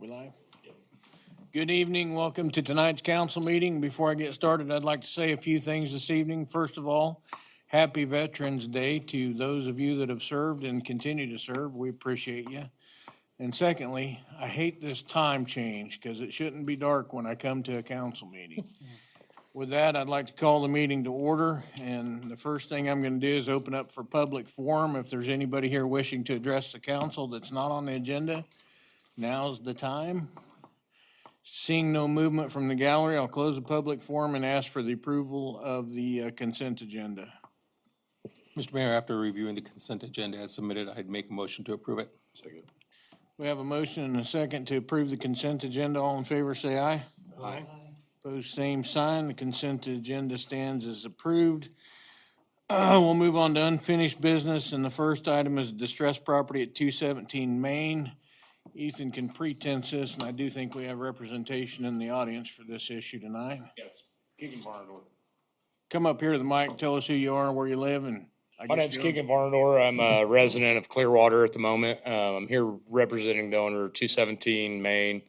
We live? Good evening. Welcome to tonight's council meeting. Before I get started, I'd like to say a few things this evening. First of all, happy Veterans Day to those of you that have served and continue to serve. We appreciate you. And secondly, I hate this time change because it shouldn't be dark when I come to a council meeting. With that, I'd like to call the meeting to order. And the first thing I'm going to do is open up for public forum. If there's anybody here wishing to address the council that's not on the agenda, now's the time. Seeing no movement from the gallery, I'll close the public forum and ask for the approval of the consent agenda. Mr. Mayor, after reviewing the consent agenda as submitted, I'd make a motion to approve it. Second. We have a motion and a second to approve the consent agenda. All in favor, say aye. Aye. Opposed, same sign. The consent agenda stands as approved. We'll move on to unfinished business, and the first item is distressed property at 217 Main. Ethan can pretense this, and I do think we have representation in the audience for this issue tonight. Yes, Keegan Barnador. Come up here to the mic, tell us who you are, where you live, and My name's Keegan Barnador. I'm a resident of Clearwater at the moment. I'm here representing the owner of 217 Main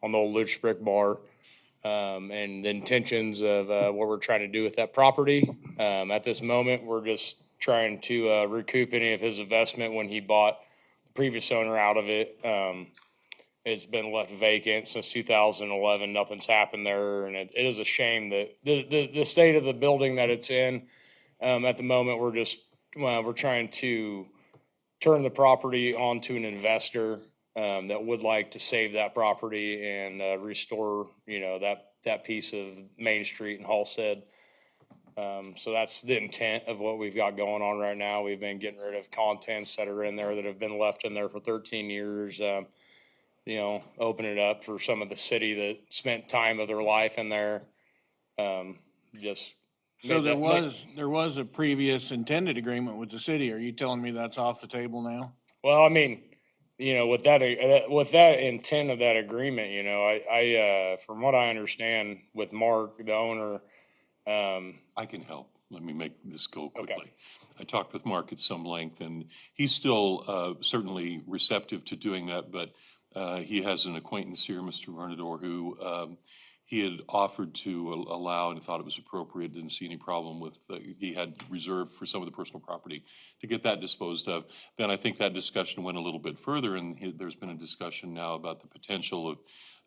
on the old Luch Brick Bar. And the intentions of what we're trying to do with that property. At this moment, we're just trying to recoup any of his investment when he bought the previous owner out of it. It's been left vacant since 2011. Nothing's happened there, and it is a shame that the state of the building that it's in. At the moment, we're trying to turn the property onto an investor that would like to save that property and restore, that piece of Main Street in Halstead. So that's the intent of what we've got going on right now. We've been getting rid of contents that are in there that have been left in there for 13 years. Open it up for some of the city that spent time of their life in there. So there was a previous intended agreement with the city. Are you telling me that's off the table now? Well, I mean, with that intent of that agreement, I from what I understand with Mark, the owner. I can help. Let me make this go quickly. Okay. I talked with Mark at some length, and he's still certainly receptive to doing that, but he has an acquaintance here, Mr. Vernador, who he had offered to allow and thought it was appropriate, didn't see any problem with, he had reserved for some of the personal property to get that disposed of. Then I think that discussion went a little bit further, and there's been a discussion now about the potential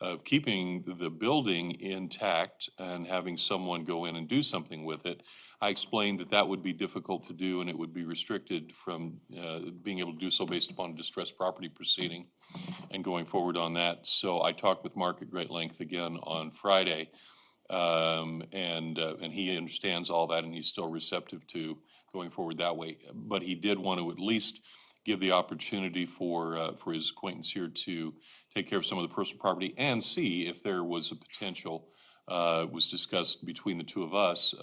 of keeping the building intact and having someone go in and do something with it. I explained that would be difficult to do, and it would be restricted from being able to do so based upon a distressed property proceeding and going forward on that. So I talked with Mark at great length again on Friday, and he understands all that, and he's still receptive to going forward that way. But he did want to at least give the opportunity for his acquaintance here to take care of some of the personal property and see if there was a potential, was discussed between the two of us,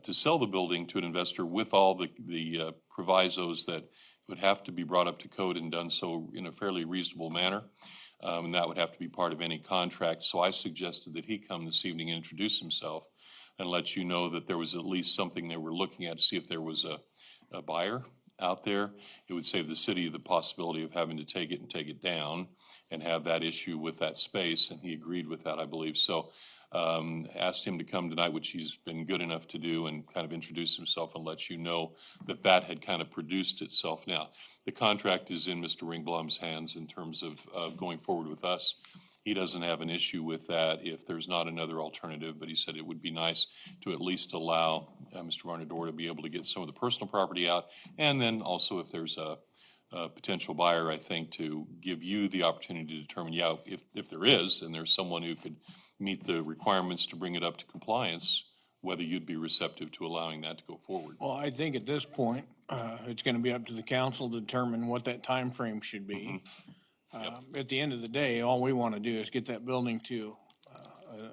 to sell the building to an investor with all the provisos that would have to be brought up to code and done so in a fairly reasonable manner. And that would have to be part of any contract. So I suggested that he come this evening and introduce himself and let you know that there was at least something they were looking at to see if there was a buyer out there. It would save the city the possibility of having to take it down and have that issue with that space. And he agreed with that, I believe. So asked him to come tonight, which he's been good enough to do, and kind of introduce himself and let you know that had kind of produced itself. Now, the contract is in Mr. Ringblom's hands in terms of going forward with us. He doesn't have an issue with that if there's not another alternative, but he said it would be nice to at least allow Mr. Varnador to be able to get some of the personal property out, and then also if there's a potential buyer, I think, to give you the opportunity to determine, if there is, and there's someone who could meet the requirements to bring it up to compliance, whether you'd be receptive to allowing that to go forward. Well, I think at this point, it's going to be up to the council to determine what that time frame should be. At the end of the day, all we want to do is get that building to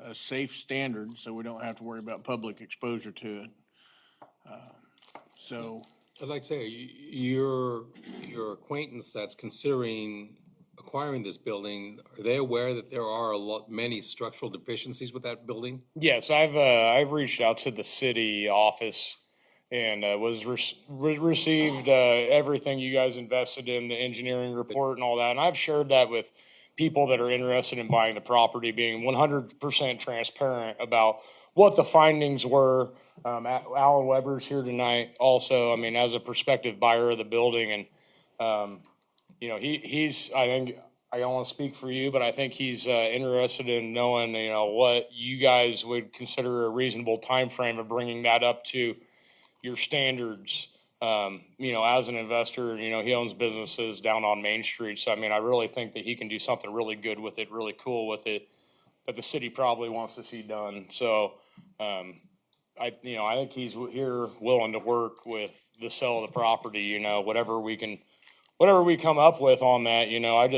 a safe standard so we don't have to worry about public exposure to it. I'd like to say, your acquaintance that's considering acquiring this building, are they aware that there are many structural deficiencies with that building? Yes, I've reached out to the city office and received everything you guys invested in, the engineering report and all that. And I've shared that with people that are interested in buying the property being 100% transparent about what the findings were. Alan Weber's here tonight also, I mean, as a prospective buyer of the building, and, you know, he's, I think, I don't want to speak for you, but I think he's interested in knowing, you know, what you guys would consider a reasonable time frame of bringing that up to your standards. You know, as an investor, you know, he owns businesses down on Main Street. So, I mean, I really think that he can do something really good with it, really cool with it, that the city probably wants to see done. So, I think he's here willing to work with the sale of the property, you know, whatever we come up with on that, you know, I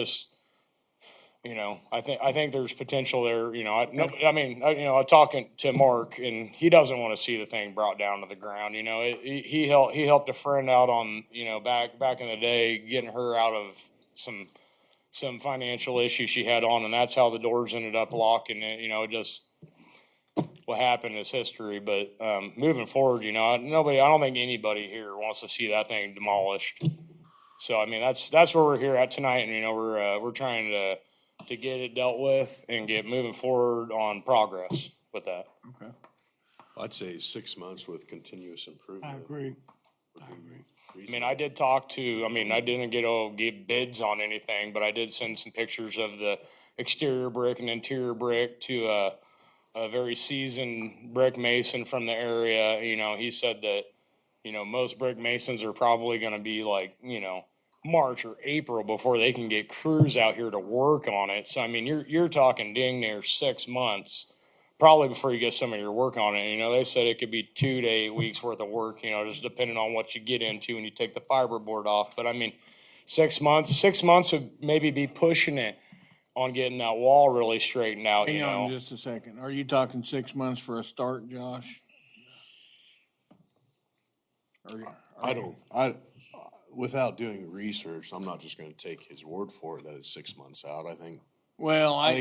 think there's potential there, you know, I'm talking to Mark, and he doesn't want to see the thing brought down to the ground, you know. He helped a friend out on, you know, back in the day, getting her out of some financial issues she had on, and that's how the doors ended up locking it, you know, just what happened is history. But moving forward, you know, I don't think anybody here wants to see that thing demolished. So, I mean, that's where we're here at tonight, and, you know, we're trying to get it dealt with and get moving forward on progress with that. Okay. I'd say 6 months with continuous improvement. I agree. I mean, I did talk to, I mean, I didn't get bids on anything, but I did send some pictures of the exterior brick and interior brick to a very seasoned brick mason from the area. You know, he said that, you know, most brick masons are probably going to be like, you know, March or April before they can get crews out here to work on it. So, I mean, you're talking dang near 6 months, probably before you get some of your work on it. And, you know, they said it could be 2 to 8 weeks worth of work, you know, just depending on what you get into when you take the fiberboard off. But, I mean, 6 months would maybe be pushing it on getting that wall really straightened out, you Hang on know. just a second. Are you talking 6 months for a start, Josh? Without doing research, I'm not just gonna take his word for it that it's 6 months out. I think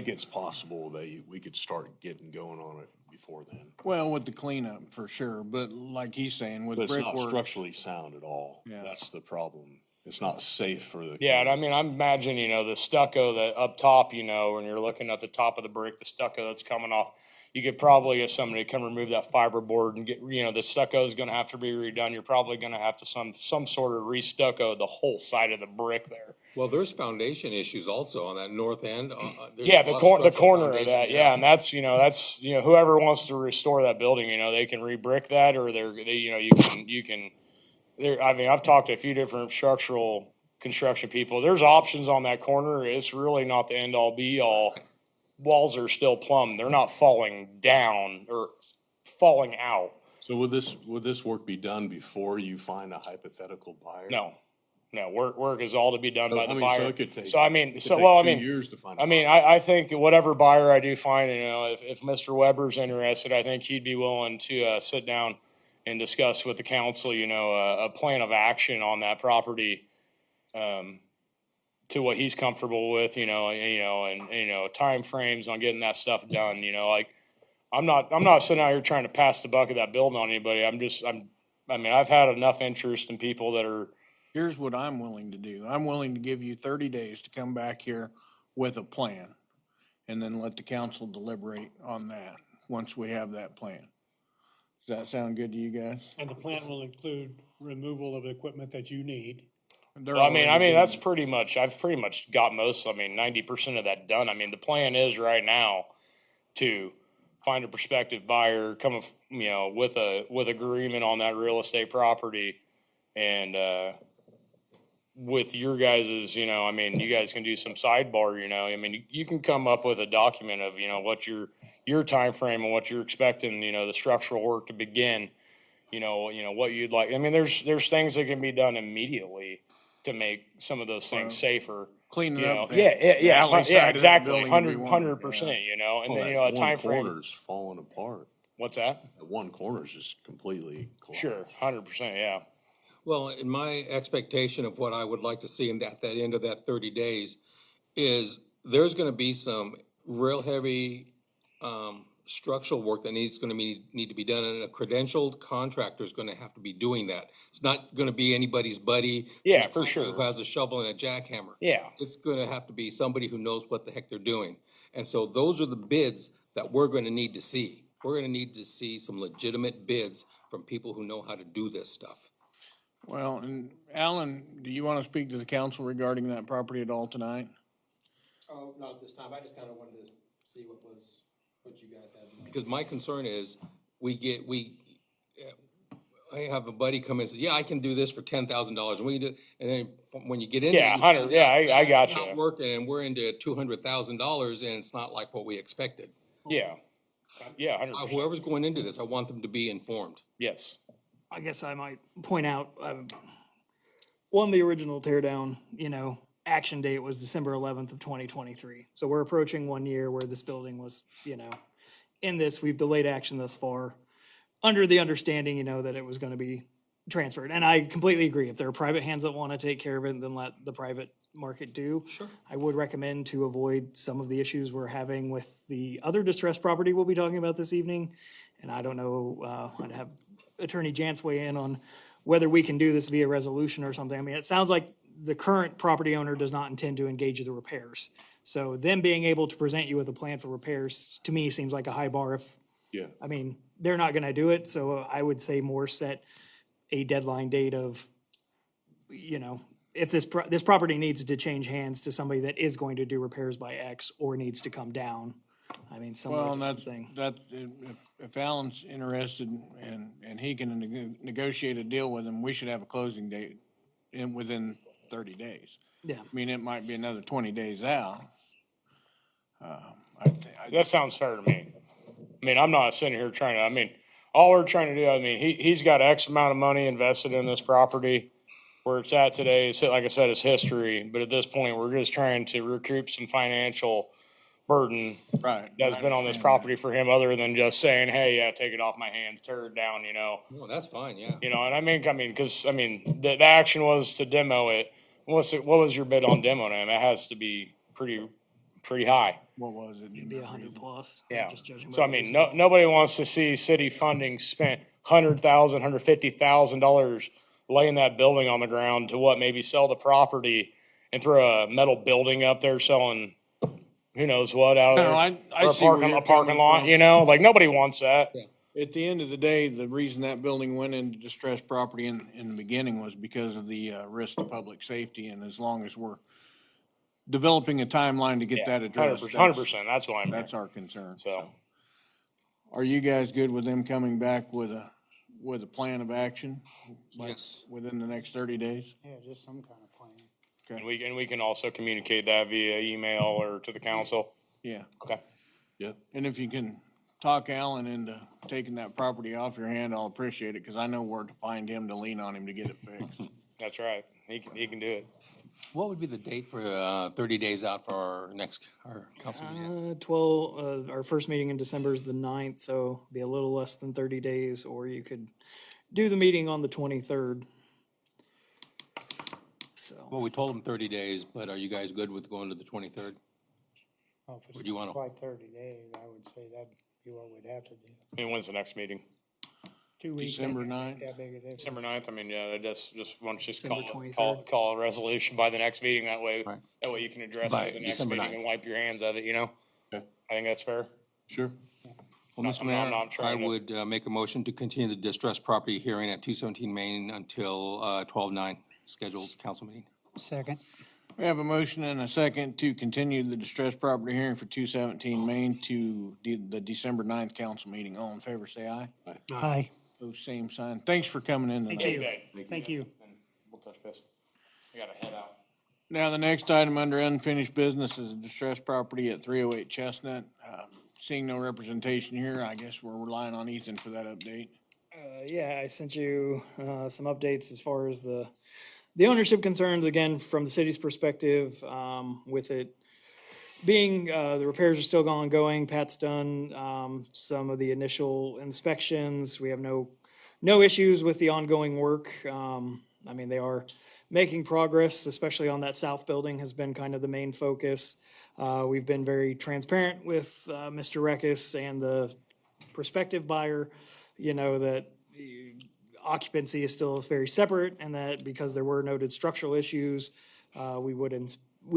it's possible that we could start getting going on it before then. Well, with the cleanup for sure, but like he's saying, with But it's not brickwork. structurally sound at all. Yeah. That's the problem. It's not safe for the. Yeah, and I mean, I imagine, you know, the stucco that up top, you know, when you're looking at the top of the brick, the stucco that's coming off, you could probably get somebody to come remove that fiberboard and get, you know, the stucco is going to have to be redone. You're probably going to have to some sort of re-stucco the whole side of the brick there. Well, there's foundation issues also on that north end. There's Yeah, a the lot of corner structural of that. foundation, Yeah, and that's whoever wants to restore that building, you know, they can re-brick that, or you can. I mean, I've talked to a few different structural construction people. There's options on that corner. It's really not the end all be all. Walls are still plumb. They're not falling down or falling out. So would this work be done before you find a hypothetical buyer? No, work is all to be done by the buyer. So it could take. So I mean, it could so take well, I 2 mean, years to find. I mean, I think whatever buyer I do find, you know, if Mr. Weber's interested, I think he'd be willing to sit down and discuss with the council, you know, a plan of action on that property, to what he's comfortable with, and timeframes on getting that stuff done. You know, like I'm not sitting out here trying to pass the buck of that building on anybody. I've had enough interest in people that are. Here's what I'm willing to do. I'm willing to give you 30 days to come back here with a plan, and then let the council deliberate on that once we have that plan. Does that sound good to you guys? And the plan will include removal of equipment that you need. Well, I mean, that's pretty much. I've pretty much got 90% of that done. I mean, the plan is right now to find a prospective buyer, with agreement on that real estate property, and with your guys's, you guys can do some sidebar. You can come up with a document of what your time frame and what you're expecting, the structural work to begin. What you'd like. I mean, there's things that can be done immediately to make some of those things safer. Clean it up. Yeah, alley side of that exactly. building would be one, 100%, and then, a That time one frame. corner's falling apart. What's that? That one corner's just completely collapsed. Sure, 100%, yeah. Well, in my expectation of what I would like to see at that end of that 30 days is there's going to be some real heavy structural work that need to be done, and a credentialed contractor is gonna have to be doing that. It's not gonna be anybody's buddy. Yeah, for sure. Who has a shovel and a jackhammer. Yeah. It's gonna have to be somebody who knows what the heck they're doing. And so those are the bids that we're gonna need to see. We're gonna need to see some legitimate bids from people who know how to do this stuff. Well, and Alan, do you want to speak to the council regarding that property at all tonight? Oh, not at this time. I just kind of wanted to see what you guys had in mind. Because my concern is, I have a buddy come in and say, yeah, I can do this for $10,000, and we do, and then when you get into it. Yeah, you 100, find yeah, out I got it's you. not working, and we're into $200,000, and it's not like what we expected. Yeah. Yeah, 100%. Whoever's going into this, I want them to be informed. Yes. I guess I might point out, one, the original tear down, action date was December 11th of 2023. So we're approaching 1 year where this building was, in this, we've delayed action thus far under the understanding, that it was going to be transferred. And I completely agree. If there are private hands that want to take care of it, then let the private market do. Sure. I would recommend to avoid some of the issues we're having with the other distressed property we'll be talking about this evening. And I don't know, I'd have Attorney Jantz weigh in on whether we can do this via resolution or something. I mean, it sounds like the current property owner does not intend to engage the repairs. So them being able to present you with a plan for repairs, to me, seems like a high bar. Yeah. I mean, they're not gonna do it, so I would say more set a deadline date of, if this property needs to change hands to somebody that is going to do repairs by X or needs to come down. I mean, Well, somewhere and to that's, something. if Alan's interested and he can negotiate a deal with him, we should have a closing date within 30 days. Yeah. I mean, it might be another 20 days out. That sounds fair to me. I mean, I'm not sitting here all we're trying to do, he's got X amount of money invested in this property. Where it's at today, is, like I said, it's history. But at this point, we're just trying to recoup some financial burden Right. that's I been on this understand property for him, other than just saying, hey, yeah, take it off my hands, tear it down, Well, that's fine, yeah. the action was to demo it. What was your bid on demoing it? It has to be pretty high. What was it? Be 100 plus. Yeah. Just judging So I by mean, the nobody wants to see city funding spent $100,000, $150,000 laying that building on the ground to maybe sell the property and throw a metal building up there selling who knows what out of there. No, I Or see where a you're parking coming lot, from. like nobody wants that. At the end of the day, the reason that building went into distressed property in the beginning was because of the risk to public safety. And as long as we're developing a timeline to get that addressed, 100%. That's what I'm. that's our concern. So Are you guys good with them coming back with a plan of action? Like, Yes. within the next 30 days? Yeah, just some kind of plan. and we can also communicate that via email or to the council. Yeah. Okay. And if you can talk Alan into taking that property off your hand, I'll appreciate it, because I know where to find him to lean on him to get it fixed. That's right. He can do it. What would be the date for 30 days out for our council meeting? 12, our first meeting in December is the 9th, so be a little less than 30 days, or you could do the meeting on the 23rd. So, Well, we told them 30 days, but are you guys good with going to the 23rd? Well, if Or it's do you wanna- quite 30 days, I would say that'd be what we'd have to do. When's the next meeting? 2 weeks. December ain't gonna 9th? make That big a difference. December 9th. Just want to December call 23rd. a resolution by the next meeting. That way you can address it By at the next December meeting 9th. and wipe your hands of it. I think that's fair. Sure. Well, Mr. I'm Mayor, not I trying to- would make a motion to continue the distressed property hearing at 217 Main until 12/9, scheduled council meeting. Second. We have a motion and a second to continue the distressed property hearing for 217 Main to the December 9th council meeting. All in favor, say aye. Aye. Those same sign. Thanks for coming in tonight. Thank you. And we'll touch base. I gotta head out. Now, the next item under unfinished business is a distressed property at 308 Chestnut. Seeing no representation here, I guess we're relying on Ethan for that update. yeah, I sent you some updates as far as the ownership concerns, again, from the city's perspective, with it being, the repairs are still ongoing. Pat's done some of the initial inspections. We have no issues with the ongoing work. They are making progress, especially on that south building has been kind of the main focus. We've been very transparent with Mr. Reckes and the prospective buyer, that occupancy is still very separate, and that because there were noted structural issues, we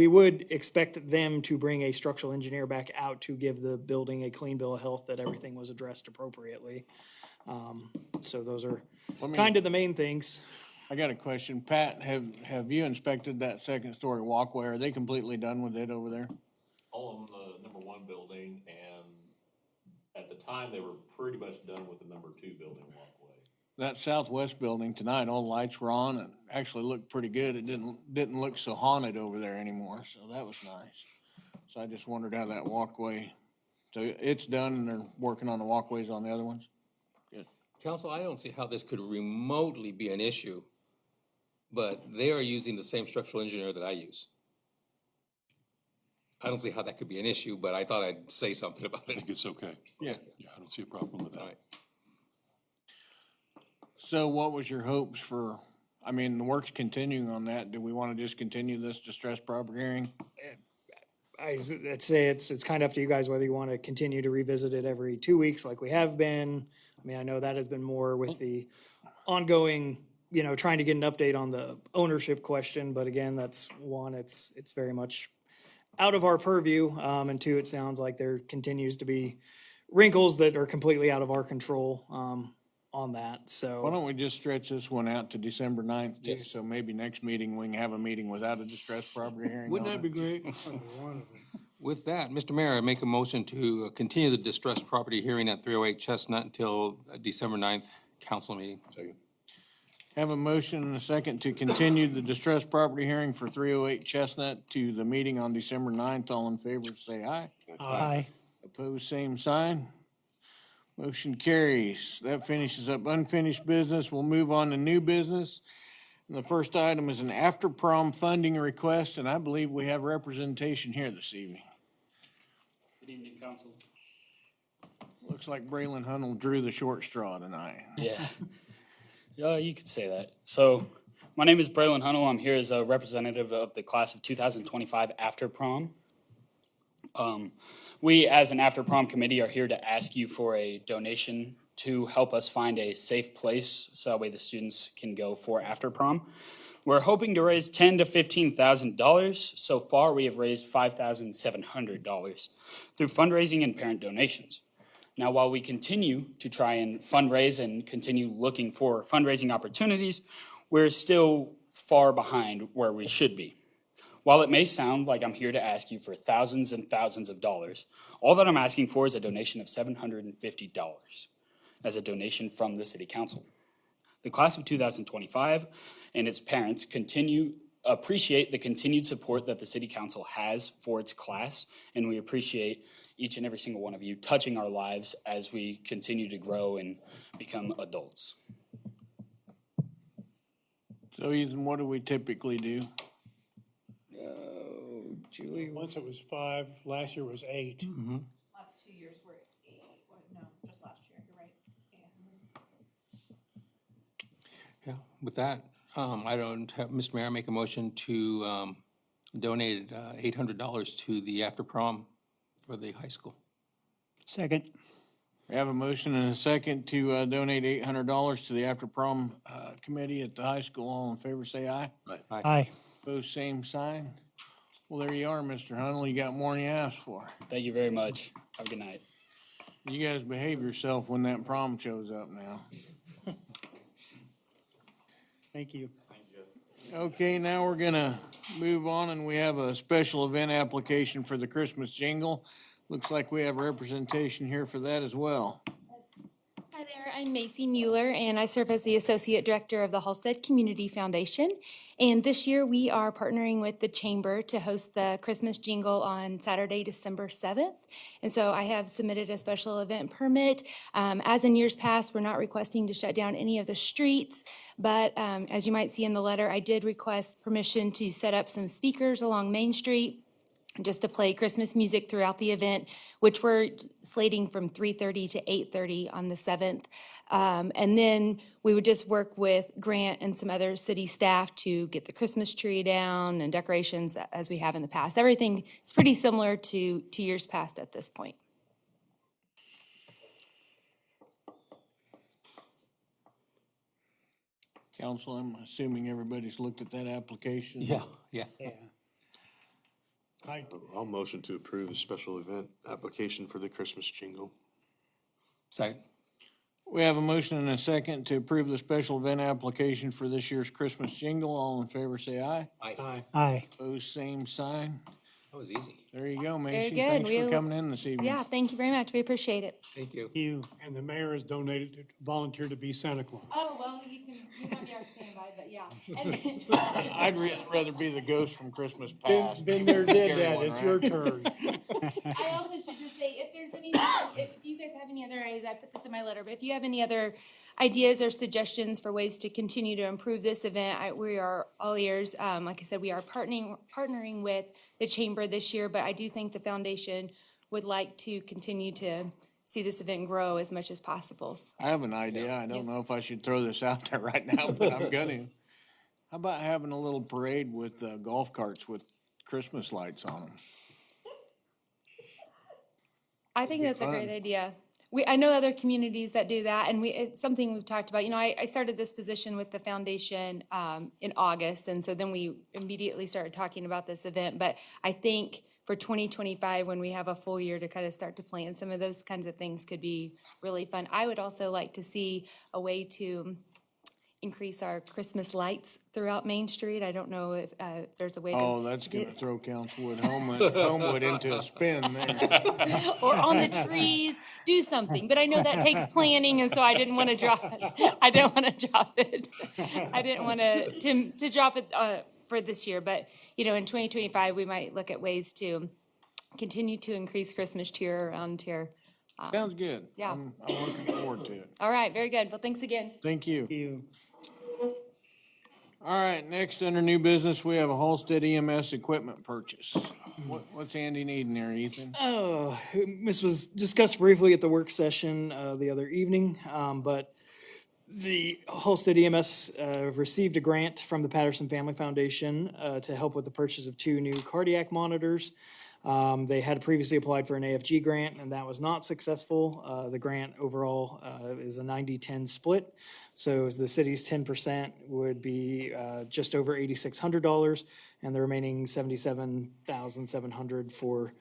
would expect them to bring a structural engineer back out to give the building a clean bill of health, that everything was addressed appropriately. So those are kind of the main things. I got a question. Pat, have you inspected that second-story walkway? Are they completely done with it over there? All on the number 1 building, and at the time, they were pretty much done with the number 2 building walkway. That southwest building tonight, all the lights were on and actually looked pretty good. It didn't look so haunted over there anymore, so that was nice. So I just wondered how that walkway, so it's done and they're working on the walkways on the other ones? Good. Council, I don't see how this could remotely be an issue, but they are using the same structural engineer that I use. I don't see how that could be an issue, but I thought I'd say something about I it. think it's okay. Yeah. Yeah, I don't see a problem with All that. right. So what was your hopes for, the work's continuing on that. Do we want to just continue this distressed property hearing? I'd say it's kind of up to you guys whether you want to continue to revisit it every 2 weeks like we have been. I know that has been more with the ongoing, trying to get an update on the ownership question. But again, that's one, it's very much out of our purview. And two, it sounds like there continues to be wrinkles that are completely out of our control on that. Why So don't we just stretch this one out to December 9th too? So maybe next meeting, we can have a meeting without a distressed property hearing. Wouldn't on that be it. great? With that, Mr. Mayor, I make a motion to continue the distressed property hearing at 308 Chestnut until December 9th council meeting. Second. Have a motion and a second to continue the distressed property hearing for 308 Chestnut to the meeting on December 9th. All in favor, say aye. Aye. Opposed, same sign. Motion carries. That finishes up unfinished business. We'll move on to new business. And the first item is an after-prom funding request, and I believe we have representation here this evening. Good evening, council. Looks like Braylon Hunnell drew the short straw tonight. Yeah. Yeah, you could say that. So, my name is Braylon Hunnell. I'm here as a representative of the class of 2025 after prom. We, as an after prom committee, are here to ask you for a donation to help us find a safe place so that way the students can go for after prom. We're hoping to raise $10,000 to $15,000. So far, we have raised $5,700 through fundraising and parent donations. Now, while we continue to try and fundraise and continue looking for fundraising opportunities, we're still far behind where we should be. While it may sound like I'm here to ask you for thousands and thousands of dollars, all that I'm asking for is a donation of $750 as a donation from the City Council. The class of 2025 and its parents appreciate the continued support that the City Council has for its class, and we appreciate each and every single one of you touching our lives as we continue to grow and become adults. So Ethan, what do we typically do? Julie, Once it was 5, last year was 8. Last 2 years were 8, no, just last year, you're right. Yeah, with that, I don't have, Mr. Mayor, I make a motion to donate $800 to the after prom for the high school. Second. We have a motion and a second to donate $800 to the after prom committee at the high school. All in favor, say aye. Aye. Opposed, same sign. Well, there you are, Mr. Hunnell. You got more than you asked for. Thank you very much. Have a good night. You guys behave yourself when that prom shows up now. Thank you. Okay, now we're gonna move on, and we have a special event application for the Christmas jingle. Looks like we have representation here for that as well. Hi there, I'm Macy Mueller, and I serve as the Associate Director of the Halstead Community Foundation. And this year, we are partnering with the Chamber to host the Christmas Jingle on Saturday, December 7th. And so I have submitted a special event permit. As in years past, we're not requesting to shut down any of the streets, but as you might see in the letter, I did request permission to set up some speakers along Main Street just to play Christmas music throughout the event, which we're slating from 3:30 to 8:30 on the 7th. And then we would just work with Grant and some other city staff to get the Christmas tree down and decorations as we have in the past. Everything is pretty similar to years past at this point. Council, I'm assuming everybody's looked at that application? Yeah. Yeah. I'll motion to approve the special event application for the Christmas jingle. Second. We have a motion and a second to approve the special event application for this year's Christmas jingle. All in favor, say aye. Aye. Aye. Opposed, same sign. That was easy. There you go, Macy. good. Thanks for We'll- coming in this evening. Yeah, thank you very much. We appreciate it. Thank you. You. And the mayor has donated, volunteered to be Santa Claus. Oh, well, you might be our standby, but yeah. I'd rather be the ghost from Christmas Been, past. been there, The did scary that. one, It's right? your turn. I also should just say, if there's anything, if you guys have any other ideas, I put this in my letter, but if you have any other ideas or suggestions for ways to continue to improve this event, we are all ears. Like I said, we are partnering with the chamber this year, but I do think the foundation would like to continue to see this event grow as much as possible. I have an idea. I don't know if I should throw this out there right now, but I'm gonna. How about having a little parade with golf carts with Christmas lights on them? I think that's a fun. great idea. I know other communities that do that, and it's something we've talked about. You know, I started this position with the foundation in August, and so then we immediately started talking about this event. But I think for 2025, when we have a full year to kind of start to plan, some of those kinds of things could be really fun. I would also like to see a way to increase our Christmas lights throughout Main Street. I don't know if there's a way to. Oh, that's gonna throw Councilwood Homewood into a spin there. Or on the trees, do something. But I know that takes planning, and so I didn't want to drop it. I didn't want to drop it. I didn't want to drop it for this year. But, you know, in 2025, we might look at ways to continue to increase Christmas cheer around here. Sounds good. Yeah. I'm looking forward to it. All right, very good. Well, thanks again. Thank you. You. All right, next under new business, we have a Halstead EMS equipment purchase. What's Andy needing there, Ethan? Oh, this was discussed briefly at the work session the other evening, but the Halstead EMS received a grant from the Patterson Family Foundation to help with the purchase of 2 new cardiac monitors. They had previously applied for an AFG grant, and that was not successful. The grant overall is a 90-10 split. So the city's 10% would be just over $8,600, and the remaining $77,700 for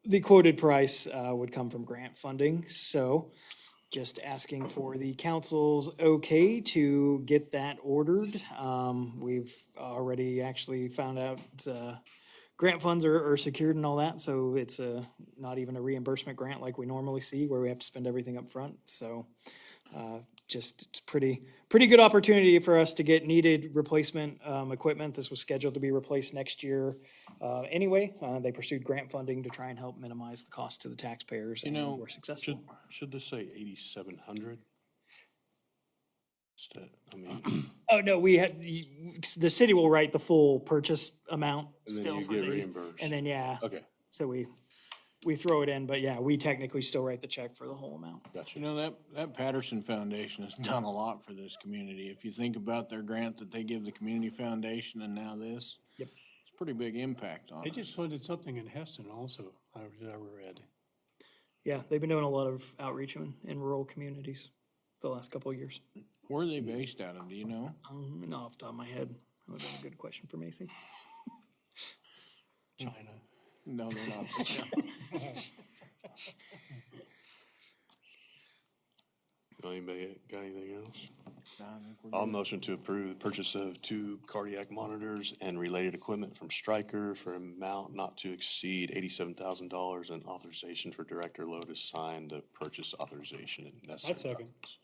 the quoted price would come from grant funding. So just asking for the council's okay to get that ordered. We've already actually found out grant funds are secured and all that, so it's not even a reimbursement grant like we normally see where we have to spend everything up front. So just it's pretty good opportunity for us to get needed replacement equipment. This was scheduled to be replaced next year anyway. They pursued grant funding to try and help minimize the cost to the taxpayers, and were successful. Should this say 8,700? I mean, Oh, no, we had, the city will write the full purchase amount And then still you for get these. reimbursed. And then, yeah, okay, so we throw it in, but yeah, we technically still write the check for the whole amount. gotcha. You know, that Patterson Foundation has done a lot for this community. If you think about their grant that they give the community foundation and now this. Yep. It's a pretty big impact on They us. just funded something in Heston also, I read. Yeah, they've been doing a lot of outreach in rural communities the last couple of years. Where are they based out of, do you know? Not off the top of my head. That would have been a good question for Macy. China. No, they're not. Anybody got anything else? I think we're I'll good. motion to approve the purchase of 2 cardiac monitors and related equipment from Stryker for an amount not to exceed $87,000 and authorization for Director Lowe to sign the purchase authorization and necessary. I second. documents.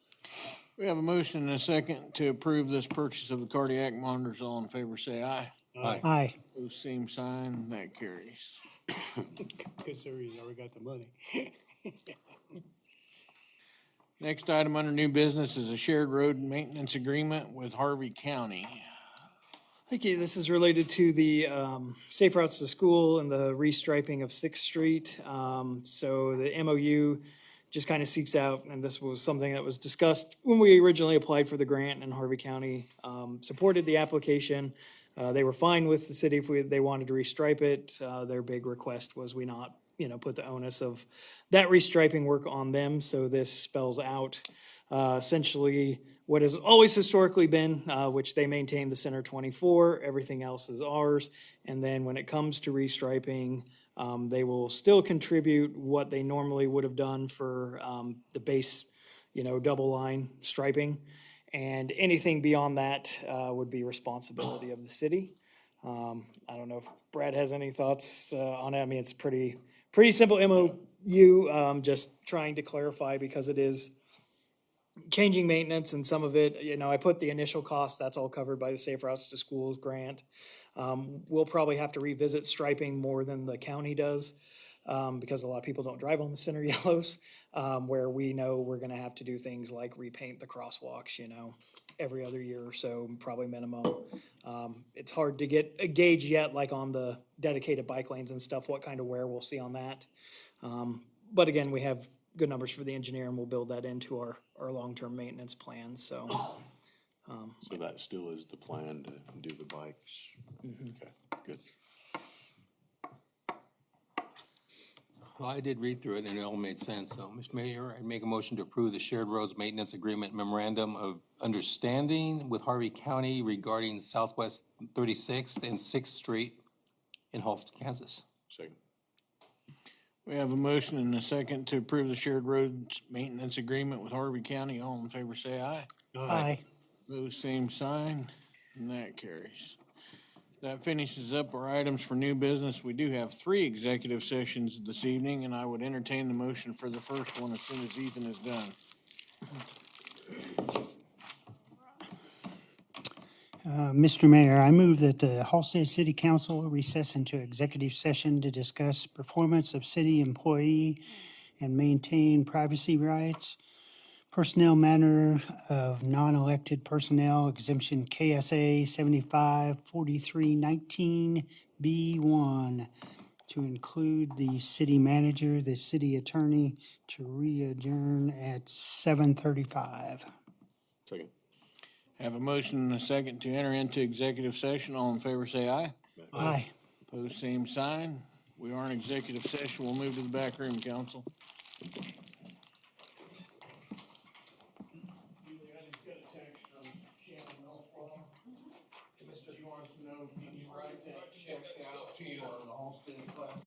We have a motion and a second to approve this purchase of the cardiac monitors. All in favor, say aye. Aye. Those same sign, that carries. Consider he's already got the money. Next item under new business is a shared road maintenance agreement with Harvey County. Thank you. This is related to the Safe Routes to School and the restriping of Sixth Street. So the MOU just kind of seeks out, and this was something that was discussed when we originally applied for the grant, and Harvey County supported the application. They were fine with the city if they wanted to restripe it. Their big request was we not, put the onus of that restriping work on them. So this spells out essentially what has always historically been, which they maintain the center 24, everything else is ours. And then when it comes to restriping, they will still contribute what they normally would have done for the base, double line striping. And anything beyond that would be responsibility of the city. I don't know if Brad has any thoughts on it. I mean, it's pretty simple MOU, just trying to clarify because it is changing maintenance and some of it, I put the initial cost, that's all covered by the Safe Routes to Schools grant. We'll probably have to revisit striping more than the county does, because a lot of people don't drive on the center yellows, where we know we're gonna have to do things like repaint the crosswalks, every other year or so, probably minimum. It's hard to get a gauge yet, like on the dedicated bike lanes and stuff, what kind of wear we'll see on that. But again, we have good numbers for the engineer, and we'll build that into our long-term maintenance plans, so. So that still is the plan to do the bikes? Okay, good. Well, I did read through it and it all made sense. So, Mr. Mayor, I make a motion to approve the Shared Roads Maintenance Agreement Memorandum of Understanding with Harvey County regarding Southwest 36th and 6th Street in Halstead, Kansas. Second. We have a motion and a second to approve the shared roads maintenance agreement with Harvey County. All in favor, say aye. Aye. Those same sign, and that carries. That finishes up our items for new business. We do have 3 executive sessions this evening, and I would entertain the motion for the first one as soon as Ethan is done. Mr. Mayor, I move that the Halstead City Council recess into executive session to discuss performance of city employee and maintain privacy rights, personnel matter of non-elected personnel, exemption KSA 754319B1, to include the city manager, the city attorney, to re-adjourn at 7:35. Second. Have a motion and a second to enter into executive session. All in favor, say aye. Aye. Pose same sign. We are in executive session. We'll move to the back room, council. She wants to know, can you write that check out to the Halstead class?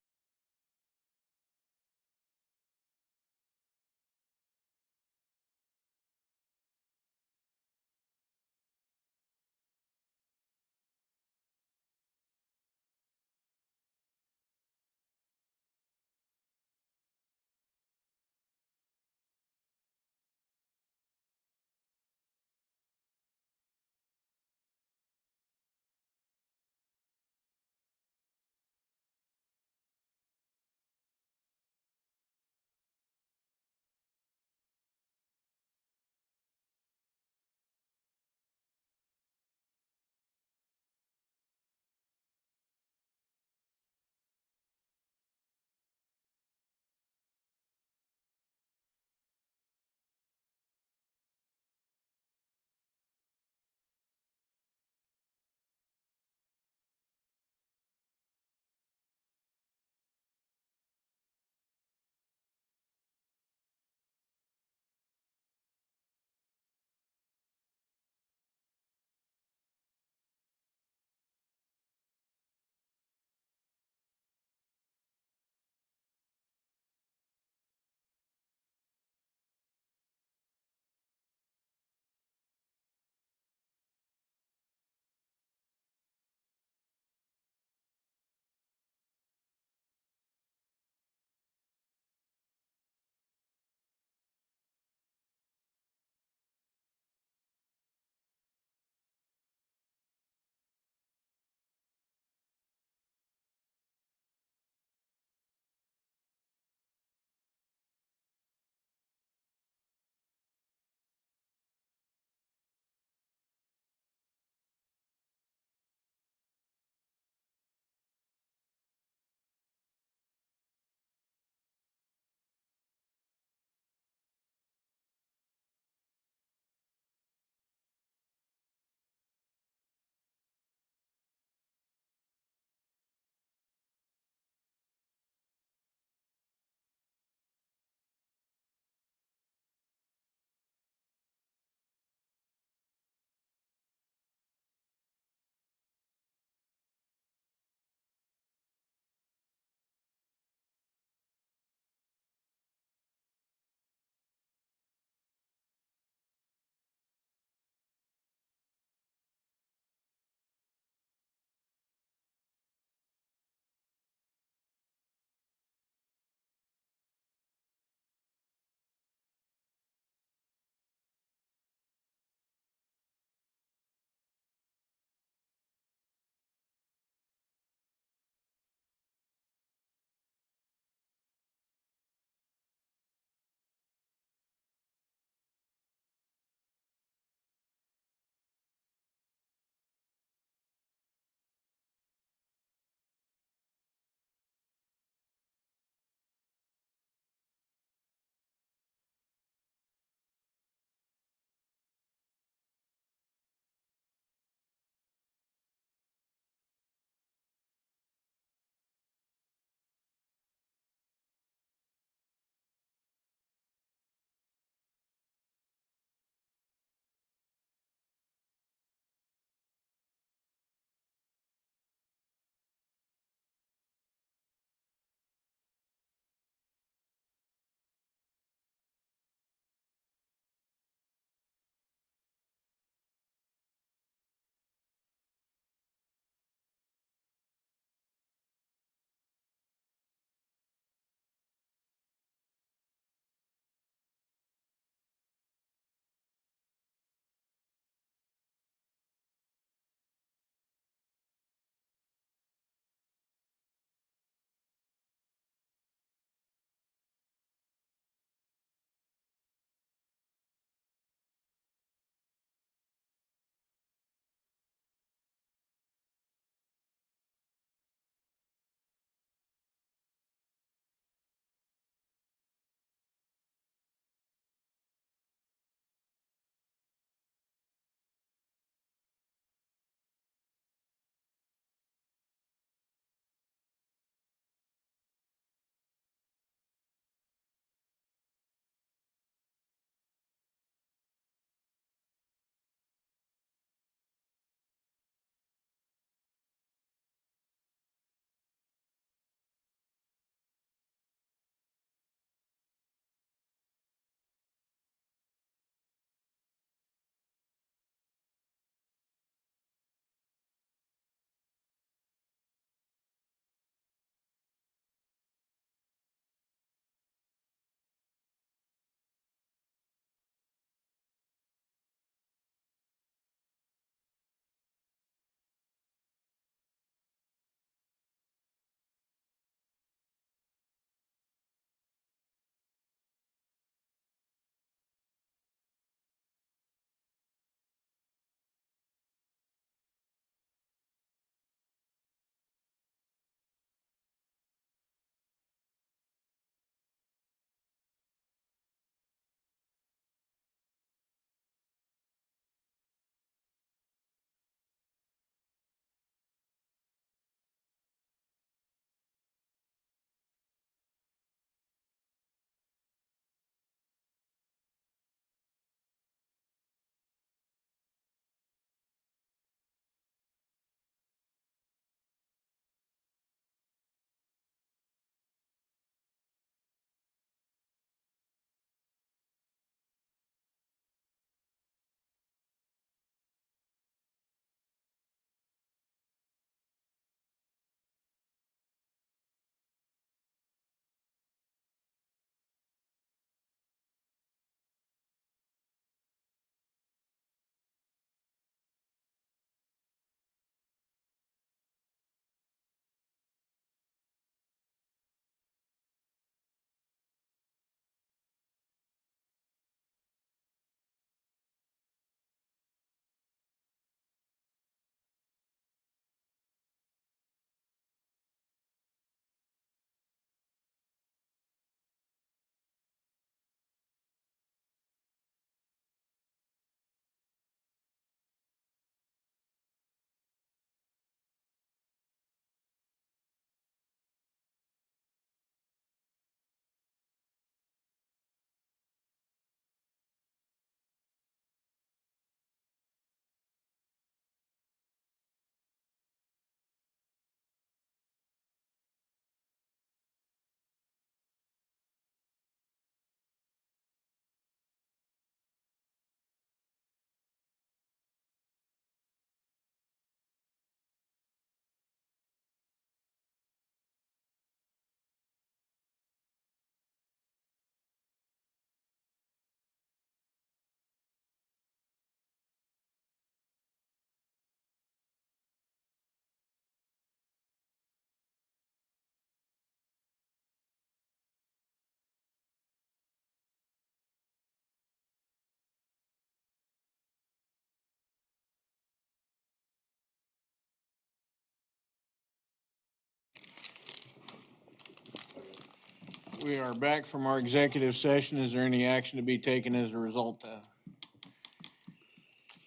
We are back from our executive session. Is there any action to be taken as a result of?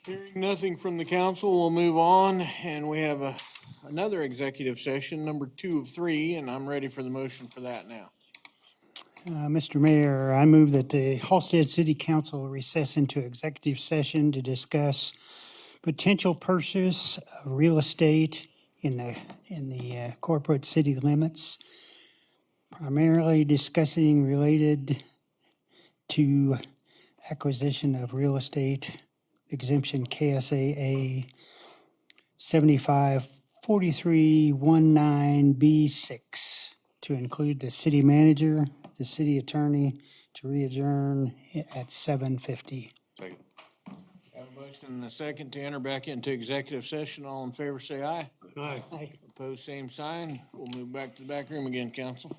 Hearing nothing from the council, we'll move on, and we have another executive session, number 2 of 3, and I'm ready for the motion for that now. Mr. Mayor, I move that the Halstead City Council recess into executive session to discuss potential purchase of real estate in the corporate city limits, primarily discussing related to acquisition of real estate exemption KSAA 754319B6 to include the city manager, the city attorney, to re-adjourn at 7:50. Second. Have a motion and a second to enter back into executive session. All in favor, say aye. Aye. Opposed, same sign. We'll move back to the back room again, council.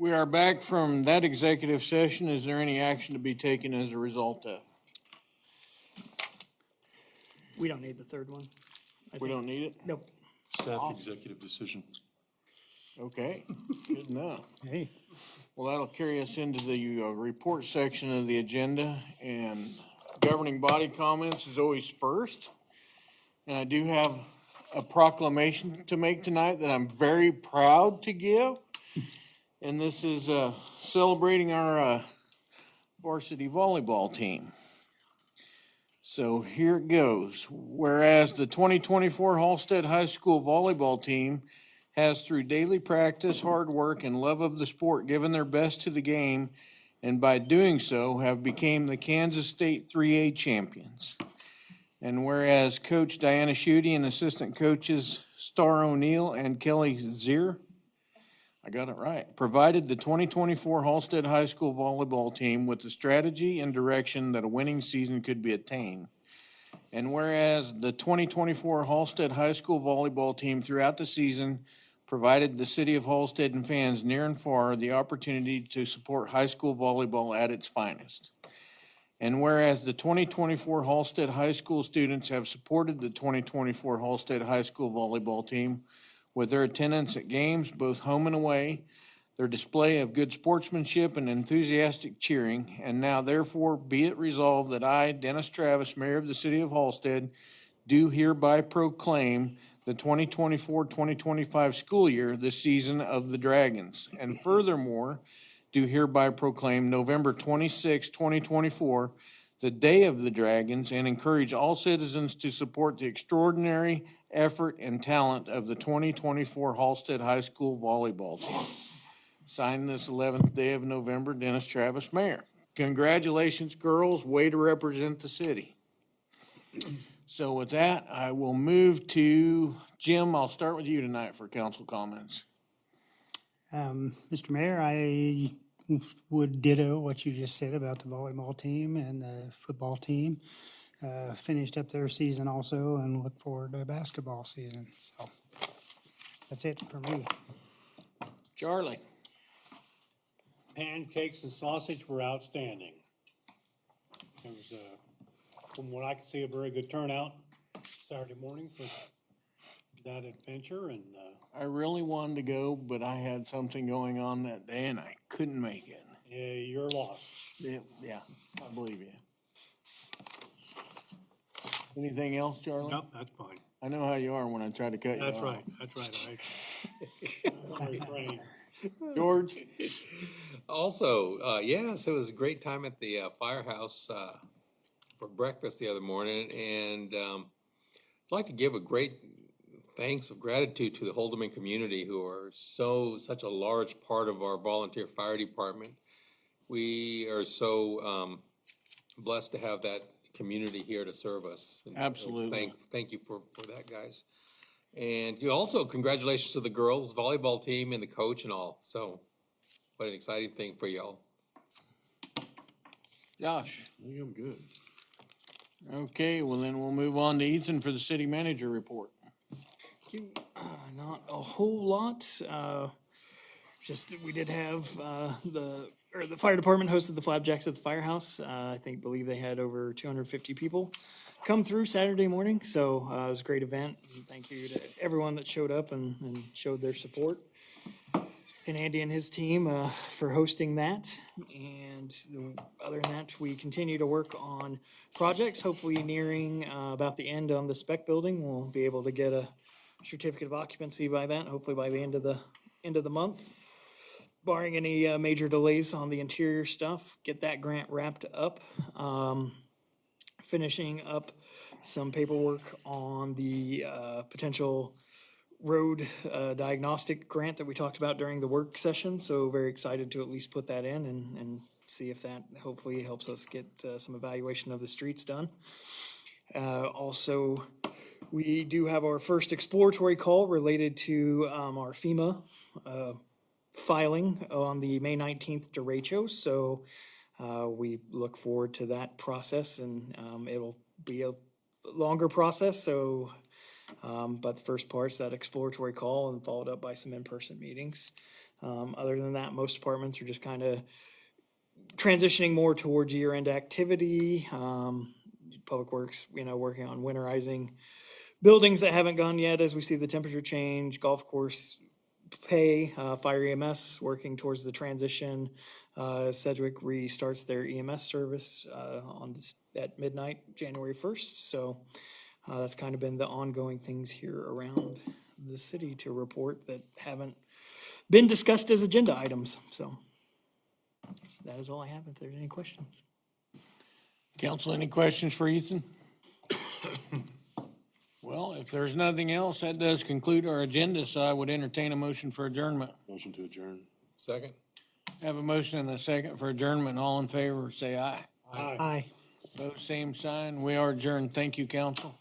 We are back from that executive session. Is there any action to be taken as a result of? We don't need the third one. We don't need it? Nope. Staff executive decision. Okay, good enough. Hey. Well, that'll carry us into the report section of the agenda, and governing body comments is always first. And I do have a proclamation to make tonight that I'm very proud to give. And this is celebrating our varsity volleyball team. So here it goes. Whereas the 2024 Halstead High School volleyball team has, through daily practice, hard work, and love of the sport, given their best to the game, and by doing so have become the Kansas State 3A champions. And whereas Coach Diana Schutte and assistant coaches Star O'Neill and Kelly Zier, I got it right, provided the 2024 Halstead High School volleyball team with the strategy and direction that a winning season could be attained. And whereas the 2024 Halstead High School volleyball team throughout the season provided the city of Halstead and fans near and far the opportunity to support high school volleyball at its finest. And whereas the 2024 Halstead High School students have supported the 2024 Halstead High School volleyball team with their attendance at games, both home and away, their display of good sportsmanship and enthusiastic cheering, and now therefore be it resolved that I, Dennis Travis, Mayor of the City of Halstead, do hereby proclaim the 2024-2025 school year the season of the Dragons. And furthermore, do hereby proclaim November 26, 2024, the Day of the Dragons, and encourage all citizens to support the extraordinary effort and talent of the 2024 Halstead High School volleyball team. Signed this 11th day of November, Dennis Travis, Mayor. Congratulations, girls. Way to represent the city. So with that, I will move to Jim. I'll start with you tonight for council comments. Mr. Mayor, I would ditto what you just said about the volleyball team and the football team. Finished up their season also and look forward to basketball season. So that's it for me. Charlie. Pancakes and sausage were outstanding. It was, from what I could see, a very good turnout Saturday morning for that adventure, and I really wanted to go, but I had something going on that day and I couldn't make it. your loss. Yeah, I believe you. Anything else, Charlie? Nope, that's fine. I know how you are when I try to cut you off. That's right, that's right. I refrain. George? Also, yes, it was a great time at the firehouse for breakfast the other morning, and I'd like to give a great thanks of gratitude to the Holdeman community, who are such a large part of our volunteer fire department. We are so blessed to have that community here to serve us. And Absolutely. Thank you for that, guys. And also congratulations to the girls volleyball team and the coach and all. So what an exciting thing for y'all. Josh? I think I'm good. Okay, well then we'll move on to Ethan for the city manager report. Not a whole lot. Just that we did have the fire department hosted the Flapjacks at the firehouse. Believe they had over 250 people come through Saturday morning. So it was a great event. And thank you to everyone that showed up and showed their support. And Andy and his team for hosting that. And other than that, we continue to work on projects, hopefully nearing about the end on the spec building. We'll be able to get a certificate of occupancy by that, hopefully by the end of the month. Barring any major delays on the interior stuff, get that grant wrapped up. Finishing up some paperwork on the potential road diagnostic grant that we talked about during the work session. So very excited to at least put that in and see if that hopefully helps us get some evaluation of the streets done. Also, we do have our first exploratory call related to our FEMA filing on the May 19th derecho. So we look forward to that process, and it'll be a longer process. So, but the first part's that exploratory call and followed up by some in-person meetings. Other than that, most departments are just kind of transitioning more towards year-end activity. Public Works, working on winterizing buildings that haven't gone yet as we see the temperature change, golf course pay, fire EMS working towards the transition. Sedgwick restarts their EMS service at midnight, January 1st. So that's kind of been the ongoing things here around the city to report that haven't been discussed as agenda items. So that is all I have. If there's any questions. Council, any questions for Ethan? Well, if there's nothing else, that does conclude our agenda, so I would entertain a motion for adjournment. Motion to adjourn. Second? Have a motion and a second for adjournment. All in favor, say aye. Aye. Aye. Opposed, same sign. We are adjourned. Thank you, council.